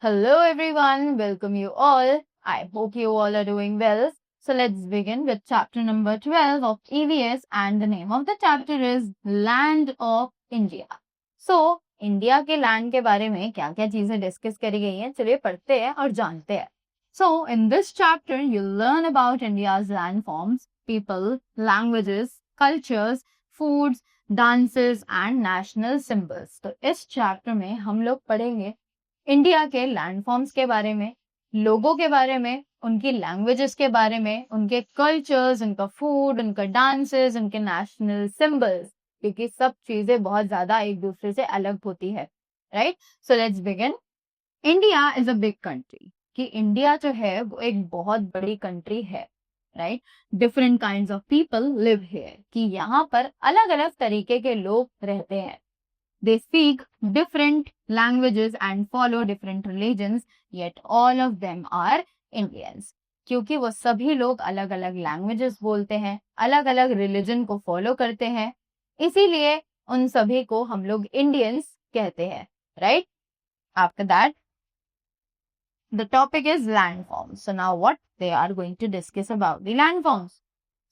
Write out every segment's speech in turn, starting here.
Hello everyone, welcome you all. I hope you all are doing well. So let's begin with chapter number 12 of EVS and the name of the chapter is Land of India. So India के land के बारे में क्या क्या चीजें discuss करी गई हैं, चलिए पढ़ते हैं और जानते हैं. So in this chapter you'll learn about India's land forms, people, languages, cultures, foods, dances and national symbols. तो इस चैप्टर में हम लोग पढ़ेंगे इंडिया के लैंडफॉर्म्स के बारे में, लोगों के बारे में, उनकी लैंग्वेजेस के बारे में, उनके कल्चर्स, उनका फूड, उनका डांसेस, उनके नेशनल सिंबल्स, क्योंकि सब चीजें बहुत ज्यादा एक दूसरे से अलग होती है. Right, so let's begin. India is a big country, कि इंडिया जो है वो एक बहुत बड़ी कंट्री है. Right, different kinds of people live here, कि यहाँ पर अलग अलग तरीके के लोग रहते हैं. They speak different languages and follow different religions, yet all of them are Indians. क्योंकि वो सभी लोग अलग अलग लैंग्वेजेस बोलते हैं, अलग अलग रिलीजन को फॉलो करते हैं, इसीलिए उन सभी को हम लोग इंडियंस कहते हैं. Right, after that the topic is landforms. So now what they are going to discuss about the landforms.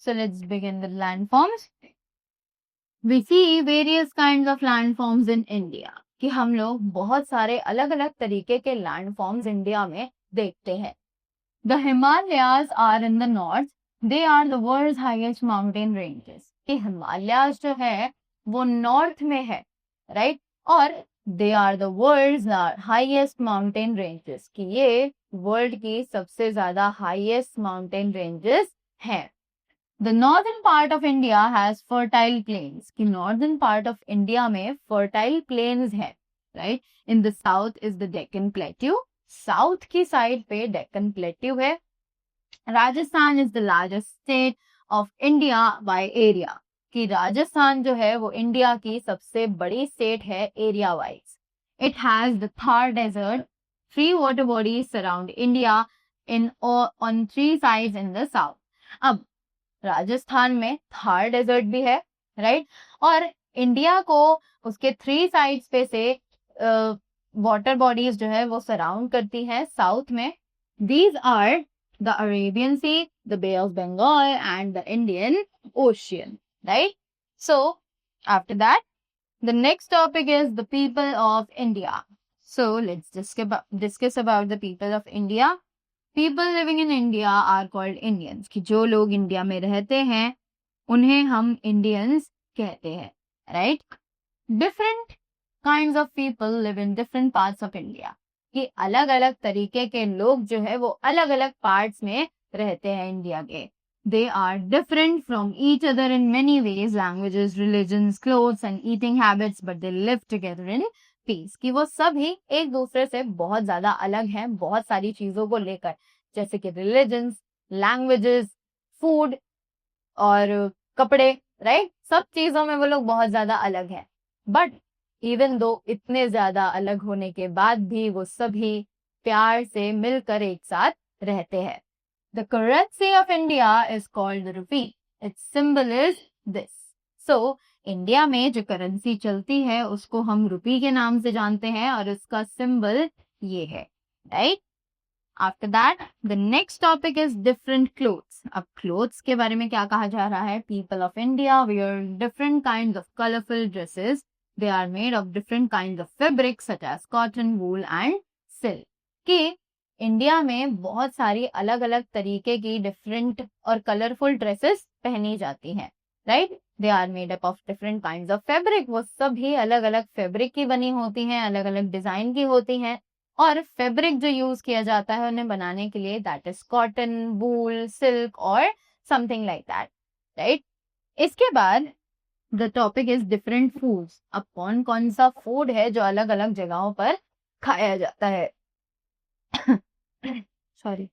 So let's begin with landforms. We see various kinds of landforms in India. कि हम लोग बहुत सारे अलग अलग तरीके के landforms India में देखते हैं. The Himalayas are in the north. They are the world's highest mountain ranges. कि हिमालयाज जो है वो नॉर्थ में है, राइट, और they are the world's highest mountain ranges. कि ये वर्ल्ड की सबसे ज्यादा हाईएस्ट माउंटेन रेंजेस हैं. The northern part of India has fertile plains. कि northern part of India में fertile plains है, right? In the south is the Deccan Plateau. South की side पे Deccan Plateau है. Rajasthan is the largest state of India by area. कि राजस्थान जो है वो इंडिया की सबसे बड़ी स्टेट है area wise. It has the Thar Desert. Three water bodies surround India on three sides in the south. अब राजस्थान में थार डेजर्ट भी है, राइट, और इंडिया को उसके 3 साइड्स पे से वाटर बॉडीज जो है वो सराउंड करती है साउथ में. These are the Arabian Sea, the Bay of Bengal and the Indian Ocean. Right, so after that the next topic is the people of India. So let's discuss about the people of India. People living in India are called Indians. कि जो लोग India में रहते हैं उन्हें हम Indians कहते हैं. Right, different kinds of people live in different parts of India. कि अलग अलग तरीके के लोग जो है वो अलग अलग पार्ट्स में रहते हैं इंडिया के. They are different from each other in many ways, languages, religions, clothes and eating habits, but they live together in peace. कि वो सभी एक दूसरे से बहुत ज्यादा अलग हैं बहुत सारी चीजों को लेकर, जैसे कि रिलीजन्स, लैंग्वेजेस, फूड और कपड़े, राइट, सब चीजों में वो लोग बहुत ज्यादा अलग हैं. बट इवन दो इतने ज्यादा अलग होने के बाद भी वो सभी प्यार से मिलकर एक साथ रहते हैं. The currency of India is called the rupee. It's symbol is this. So India में जो करेंसी चलती है उसको हम रुपी के नाम से जानते हैं और इसका सिंबल ये है. Right, after that the next topic is different clothes. अब क्लोथ्स के बारे में क्या कहा जा रहा है. People of India wear different kinds of colourful dresses. They are made of different kinds of fabrics such as cotton, wool and silk. कि इंडिया में बहुत सारी अलग अलग तरीके की डिफरेंट और कलरफुल ड्रेसेस पहनी जाती हैं. Right, they are made up of different kinds of fabric. वो सभी अलग अलग फैब्रिक की बनी होती हैं, अलग अलग डिजाइन की होती हैं, और फैब्रिक जो यूज किया जाता है उन्हें बनाने के लिए that is cotton, wool, silk और समथिंग लाइक दैट. राइट, इसके बाद the topic is different foods. अब कौन कौन सा फूड है जो अलग अलग जगहों पर खाया जाता है. Sorry,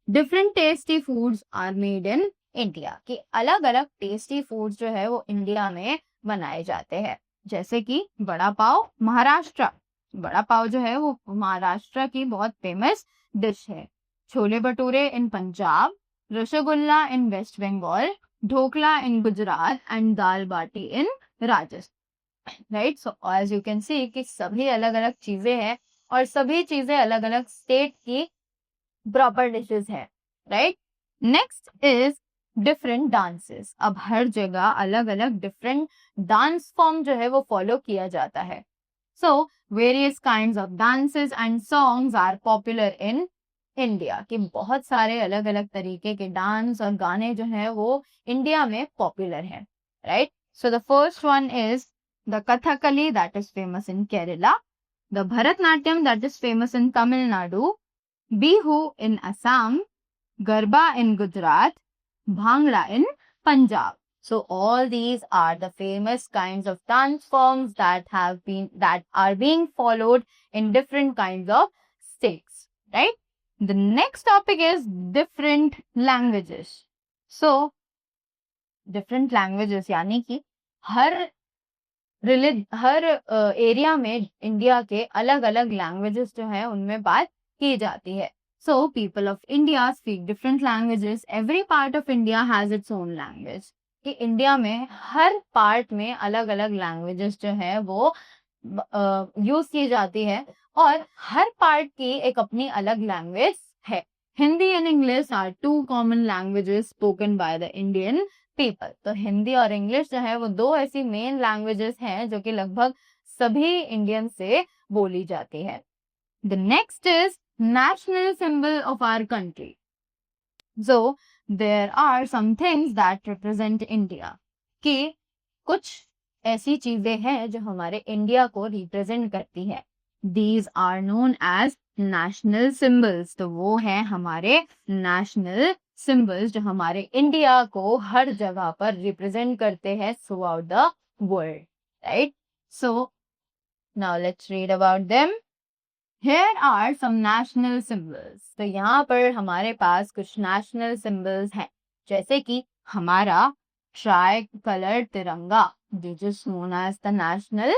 different tasty foods are made in India. कि अलग अलग टेस्टी फूड्स जो है वो इंडिया में बनाए जाते हैं, जैसे कि बड़ा पाव महाराष्ट्र. बड़ा पाव जो है वो महाराष्ट्र की बहुत फेमस डिश है. Chole bhature in Punjab, rasgulla in West Bengal, dhokla in Gujarat and dal baati in Rajasthan. Right, so as you can see कि सभी अलग अलग चीजें हैं और सभी चीजें अलग अलग स्टेट की प्रॉपर डिशेस है, right. Next is different dances. अब हर जगह अलग अलग डिफरेंट डांस फॉर्म जो है वो फॉलो किया जाता है। So various kinds of dances and songs are popular in India, कि बहुत सारे अलग अलग तरीके के डांस और गाने जो है वो इंडिया में पॉपुलर है, right. So the first one is the Kathakali that is famous in Kerala, the Bharatanatyam that is famous in Tamil Nadu, Bihu in Assam, garba in Gujarat, bhangra in Punjab. So all these are the famous kinds of dance forms that are being followed in different kinds of states, right? The next topic is different languages. So different languages यानी कि हर area में India के अलग अलग languages जो है उनमें बात की जाती है। So people of India speak different languages. Every part of India has its own language. कि इंडिया में हर पार्ट में अलग अलग लैंग्वेजेस जो है वो यूज की जाती है और हर पार्ट की एक अपनी अलग लैंग्वेज है। Hindi and English are two common languages spoken by the Indian people. तो हिंदी और इंग्लिश जो है वो दो ऐसी मेन लैंग्वेजेस हैं जो कि लगभग सभी इंडियन से बोली जाती है। The next is national symbol of our country. So there are some things that represent India. कि कुछ ऐसी चीजें हैं जो हमारे इंडिया को रिप्रेजेंट करती है। These are known as national symbols. तो वो हैं हमारे national symbols जो हमारे इंडिया को हर जगह पर रिप्रेजेंट करते हैं throughout the world, right? So now let's read about them. Here are some national symbols. तो यहाँ पर हमारे पास कुछ national symbols हैं, जैसे कि हमारा tri-color तिरंगा, which is known as the national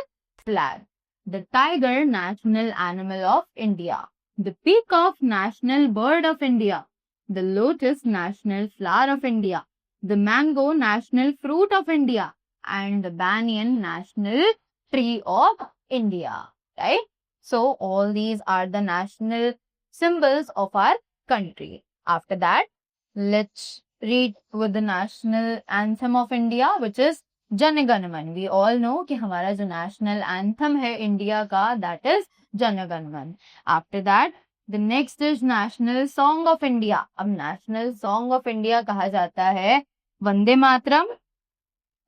flag. The tiger, national animal of India. The peacock, national bird of India. The lotus, national flower of India. The mango, national fruit of India. And the banyan, national tree of India. Right? So all these are the national symbols of our country. After that, let's read with the national anthem of India, which is Jana Gana Man. We all know कि हमारा जो national anthem है India का, that is Jana Gana Man. After that, the next is national song of India. अब national song of India कहा जाता है Vande Mataram,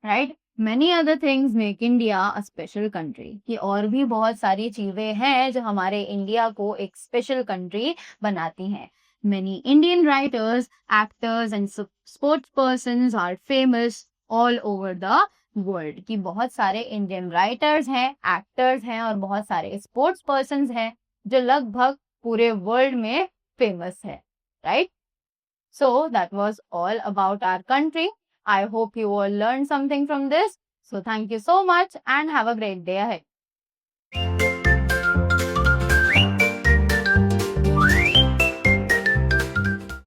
right? Many other things make India a special country. कि और भी बहुत सारी चीजें हैं जो हमारे इंडिया को एक स्पेशल कंट्री बनाती हैं. Many Indian writers, actors and sports persons are famous all over the world. कि बहुत सारे इंडियन राइटर्स हैं, एक्टर्स हैं और बहुत सारे स्पोर्ट्स पर्सन्स हैं जो लगभग पूरे वर्ल्ड में फेमस है, right? So that was all about our country. I hope you all learned something from this. So thank you so much and have a great day ahead.